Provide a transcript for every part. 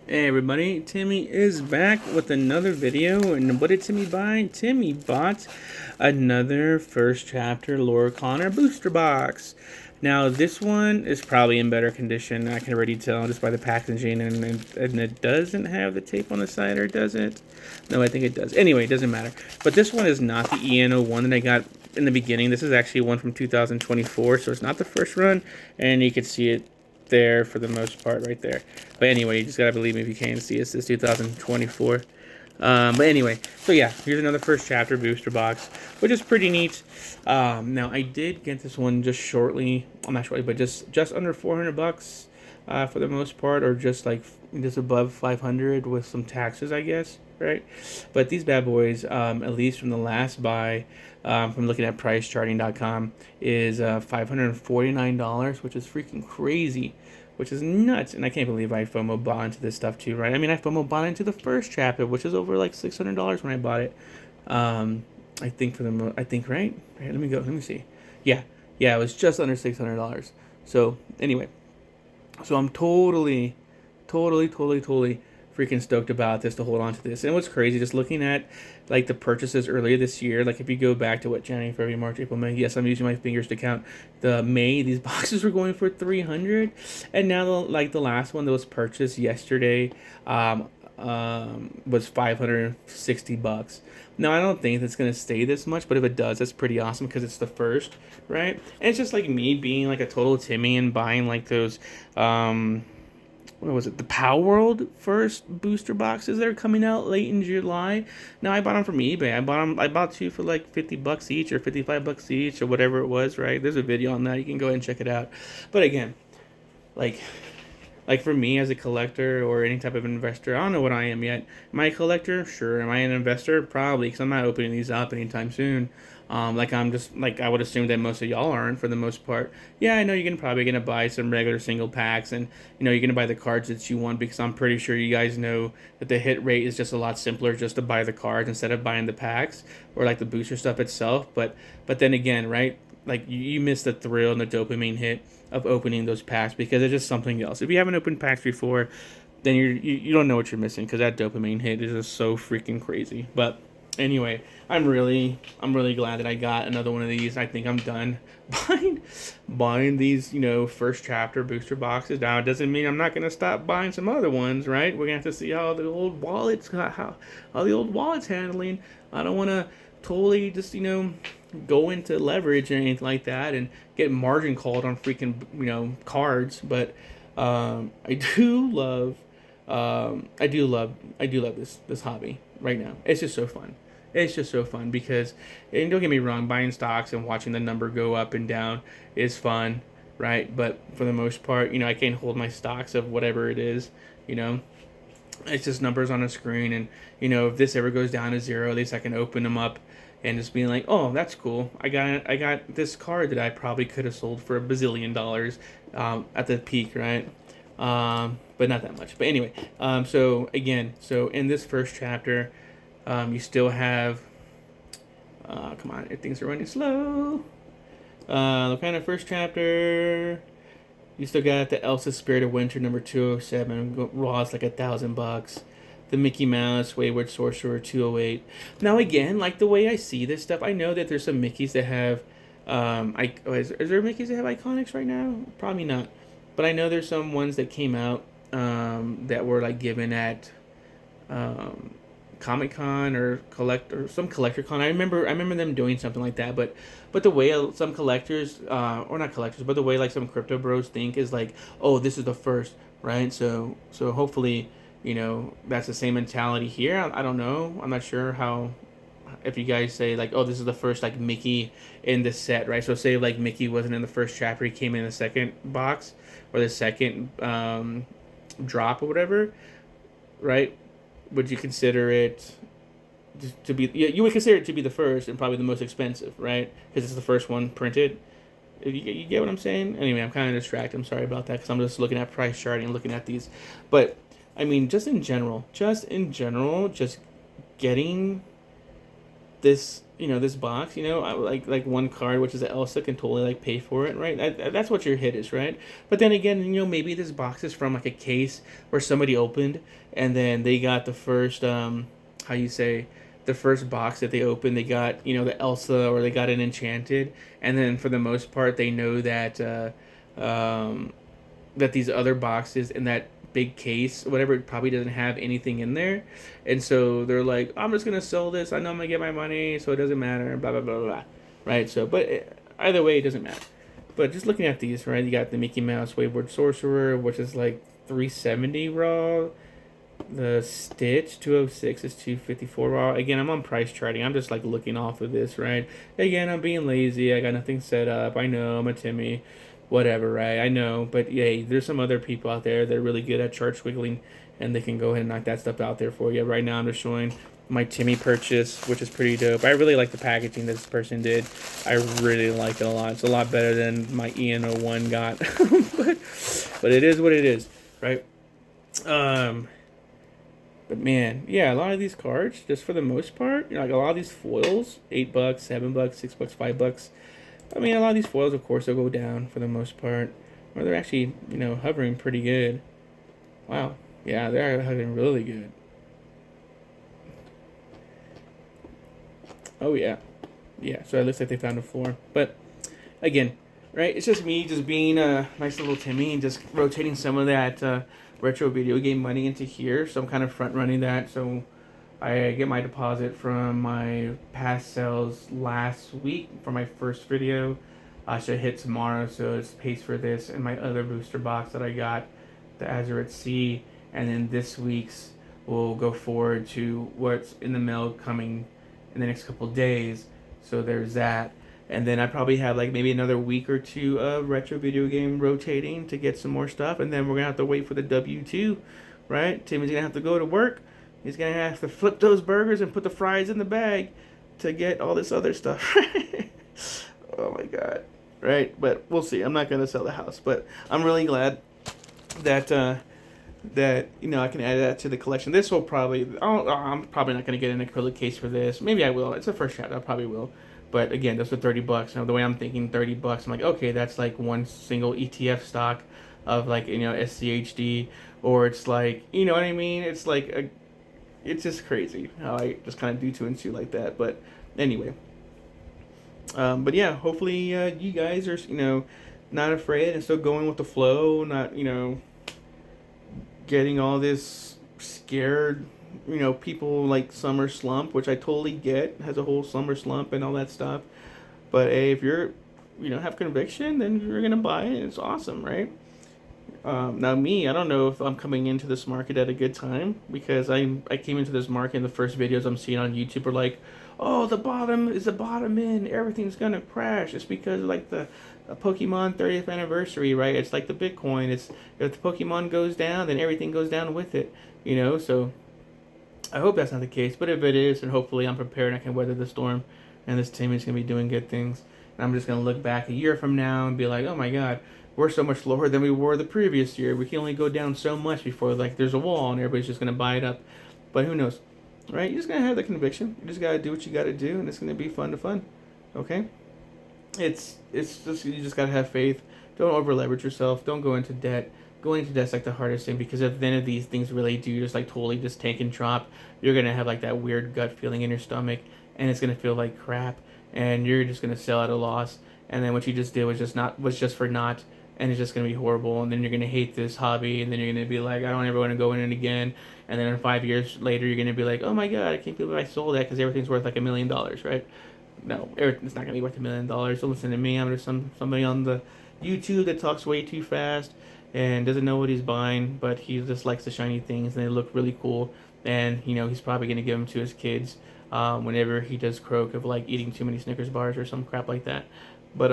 Hey everybody, Timmy is back with another video, and what did Timmy buy? Timmy bought another first chapter Laura Connor booster box. Now this one is probably in better condition, I can already tell just by the packaging, and it doesn't have the tape on the side, or does it? No, I think it does. Anyway, it doesn't matter. But this one is not the ENO one that I got in the beginning. This is actually one from 2024, so it's not the first run, and you can see it there for the most part right there. But anyway, you just gotta believe me if you can't see it. It's 2024. But anyway, so yeah, here's another first chapter booster box, which is pretty neat. Now I did get this one just shortly, well, not shortly, but just under 400 bucks for the most part, or just above 500 with some taxes, I guess, right? But these bad boys, at least from the last buy, from looking at pricecharting.com, is $549, which is freaking crazy, which is nuts. And I can't believe I FOMO bought into this stuff too, right? I mean, I FOMO bought into the first chapter, which is over like $600 when I bought it. I think I think, right? Let me go. Let me see. Yeah, yeah, it was just under $600. So anyway, so I'm totally freaking stoked about this, to hold on to this. And what's crazy, just looking at like the purchases earlier this year, like if you go back to what, January, February, March, April, May. Yes, I'm using my fingers to count. The May, these boxes were going for 300, and now the last one that was purchased yesterday, was 560 bucks. Now I don't think it's gonna stay this much, but if it does, that's pretty awesome because it's the first, right? And it's just like me being like a total Timmy and buying like those what was it, the Power World first booster boxes that are coming out late in July. Now I bought them from eBay. I bought two for like 50 bucks each, or 55 bucks each, or whatever it was, right? There's a video on that. You can go ahead and check it out. But again, like for me as a collector or any type of investor, I don't know what I am yet. Am I a collector? Sure. Am I an investor? Probably, because I'm not opening these up anytime soon. I'm just like, I would assume that most of y'all aren't, for the most part. Yeah, I know you're probably gonna buy some regular single packs, and you're gonna buy the cards that you want, because I'm pretty sure you guys know that the hit rate is just a lot simpler just to buy the cards instead of buying the packs or like the booster stuff itself. But then again, right? Like you miss the thrill and the dopamine hit of opening those packs, because it's just something else. If you haven't opened packs before, then you don't know what you're missing, because that dopamine hit is just so freaking crazy. But anyway, I'm really glad that I got another one of these. I think I'm done buying these, first chapter booster boxes. Now it doesn't mean I'm not gonna stop buying some other ones, right? We're gonna have to see how the old wallets how the old wallet's handling. I don't want to totally just go into leverage or anything like that and get margin called on freaking cards. But I do love I do love this hobby right now. It's just so fun. It's just so fun because, and don't get me wrong, buying stocks and watching the number go up and down is fun, right? But for the most part, I can't hold my stocks of whatever it is, you know. It's just numbers on a screen, and if this ever goes down to zero, at least I can open them up and just being like, oh, that's cool. I got this card that I probably could have sold for $1 billion at the peak, right? But not that much. But anyway, so in this first chapter, you still have, come on, things are running slow. The kind of first chapter, you still got the Elsa Spirit of Winter number 207, raw is like $1,000. The Mickey Mouse Wayward Sorcerer 208. Now again, like the way I see this stuff, I know that there's some Mickeys that have, is there Mickeys that have iconics right now? Probably not, but I know there's some ones that came out that were like given at Comic Con or some collector con. I remember them doing something like that. But the way some collectors, or not collectors, but the way like some crypto bros think is like, oh, this is the first, right? So hopefully, that's the same mentality here. I don't know. I'm not sure how. If you guys say like, oh, this is the first like Mickey in the set, right? So say like Mickey wasn't in the first chapter, he came in the second box or the second drop or whatever, right? Would you consider it to be? Yeah, you would consider it to be the first and probably the most expensive, right? Because it's the first one printed. You get what I'm saying? Anyway, I'm kind of distracted. I'm sorry about that, because I'm just looking at price charting and looking at these. But I mean, just in general, just getting this this box, like one card, which is the Elsa, can totally like pay for it, right? That's what your hit is, right? But then again, maybe this box is from like a case where somebody opened, and then they got the first, how you say, the first box that they opened, they got, the Elsa, or they got an Enchanted, and then for the most part, they know that, that these other boxes in that big case, whatever, it probably doesn't have anything in there, and so they're like, I'm just gonna sell this. I know I'm gonna get my money, so it doesn't matter. Blah blah blah blah, right? So, but either way, it doesn't matter. But just looking at these, right? You got the Mickey Mouse Wayward Sorcerer, which is like 370 raw. The Stitch 206 is 254 raw. Again, I'm on price charting. I'm just like looking off of this, right? Again, I'm being lazy. I got nothing set up. I know I'm a Timmy, whatever, right? I know, but yay, there's some other people out there that are really good at chart squiggling, and they can go ahead and knock that stuff out there for you. Right now, I'm just showing my Timmy purchase, which is pretty dope. I really like the packaging this person did. I really like it a lot. It's a lot better than my EN01 got, but it is what it is, right? But man, yeah, a lot of these cards, just for the most part, like a lot of these foils, $8, $7, $6, $5. I mean, a lot of these foils, of course, they'll go down for the most part, or they're actually, hovering pretty good. Wow, yeah, they're hovering really good. Oh yeah, yeah. So it looks like they found a floor, but again, right? It's just me, just being a nice little Timmy, and just rotating some of that retro video game money into here. So I'm kind of front running that. So I get my deposit from my past sales last week for my first video. I should hit tomorrow, so it pays for this and my other booster box that I got, the Azuret Sea, and then this week's will go forward to what's in the mail coming in the next couple days. So there's that. And then I probably have like maybe another week or two of retro video game rotating to get some more stuff. And then we're going to have to wait for the W2, right? Timmy's going to have to go to work. He's going to have to flip those burgers and put the fries in the bag to get all this other stuff. Oh my God. Right? But we'll see. I'm not going to sell the house. But I'm really glad that that I can add that to the collection. This will probably, I'm probably not going to get an acrylic case for this. Maybe I will. It's a first shot. I probably will. But again, that's for $30. Now the way I'm thinking, $30, I'm like, okay, that's like one single ETF stock of like SCHD, or it's like, you know what I mean? It's like it's just crazy how I just kind of do 2 and 2 like that. But anyway, but yeah, hopefully you guys are not afraid and still going with the flow, not getting all this scared, people like summer slump, which I totally get, has a whole summer slump and all that stuff. But hey, if you're, have conviction, then you're going to buy it. It's awesome, right? Now me, I don't know if I'm coming into this market at a good time, because I came into this market, and the first videos I'm seeing on YouTube are like, oh, the bottom is the bottom in, everything's going to crash. It's because of like the Pokemon 30th anniversary, right? It's like the Bitcoin. It's if the Pokemon goes down, then everything goes down with it, so I hope that's not the case. But if it is, then hopefully I'm prepared and I can weather the storm, and this team is going to be doing good things. And I'm just going to look back a year from now and be like, oh my God, we're so much lower than we were the previous year. We can only go down so much before like there's a wall and everybody's just going to buy it up. But who knows, right? You're just going to have the conviction. You just got to do what you got to do, and it's going to be fun to fun. Okay? It's just, you just got to have faith. Don't over leverage yourself. Don't go into debt. Going into debt's like the hardest thing, because if then if these things really do just like totally just tank and drop, you're going to have like that weird gut feeling in your stomach, and it's going to feel like crap, and you're just going to sell at a loss. And then what you just did was just for naught, and it's just going to be horrible. And then you're going to hate this hobby, and then you're going to be like, I don't ever want to go in it again. And then 5 years later, you're going to be like, oh my God, I can't believe I sold that, because everything's worth like $1 million, right? No, it's not going to be worth $1 million. Don't listen to me. I'm just somebody on the YouTube that talks way too fast and doesn't know what he's buying, but he just likes the shiny things, and they look really cool. And he's probably going to give them to his kids whenever he does croak of like eating too many Snickers bars or some crap like that. But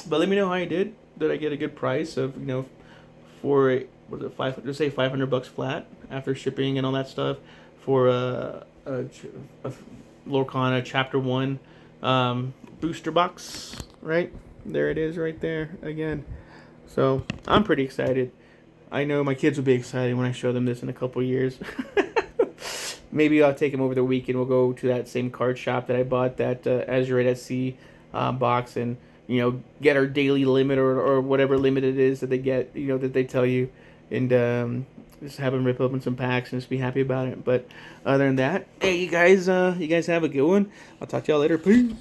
let me know how you did. Did I get a good price of for was it $500 flat after shipping and all that stuff for a Lorcana Chapter 1 booster box, right? There it is right there again. So I'm pretty excited. I know my kids will be excited when I show them this in a couple years. maybe I'll take him over the weekend. We'll go to that same card shop that I bought that Azurite at Sea box, and get our daily limit, or whatever limit it is that they get, that they tell you, and just have them rip open some packs and just be happy about it. But other than that, hey, you guys have a good one. I'll talk to y'all later. Peace.